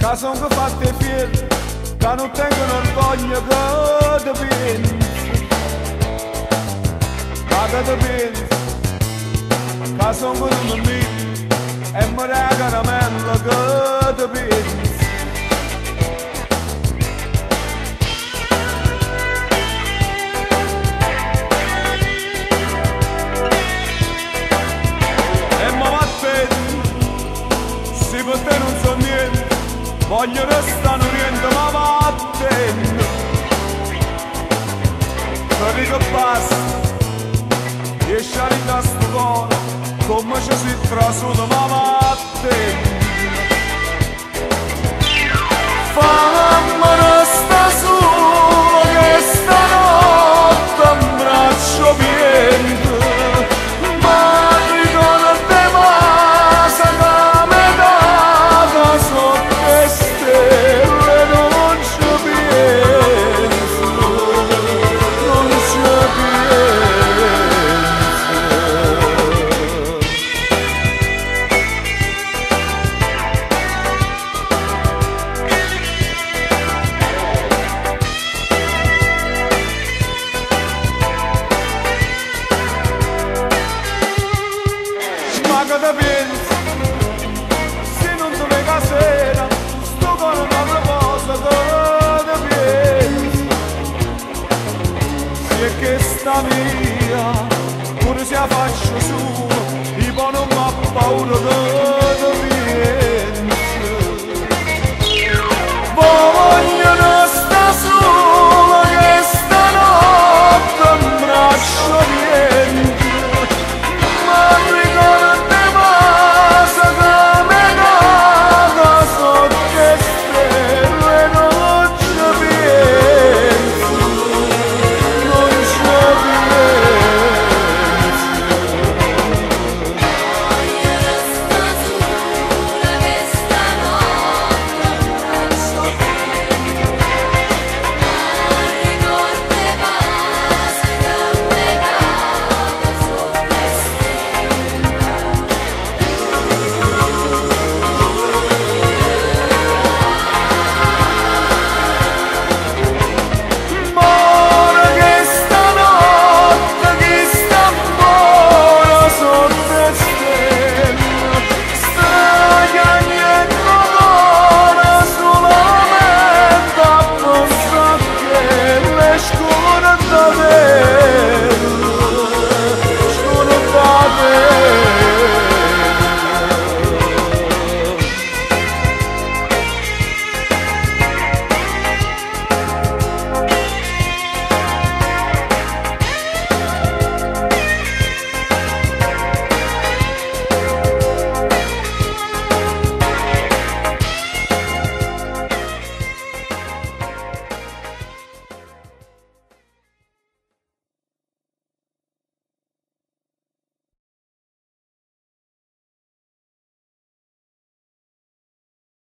che sono fatte fieri, che non tengono orgoglio che ti pensi, ma che ti pensi, che sono venuti me e mi regano meglio che ti pensi. Se per te non so niente, voglio restare niente, ma vattene. Per che passa, esce a da sto cuore, come ci si trasuda, ma vattene.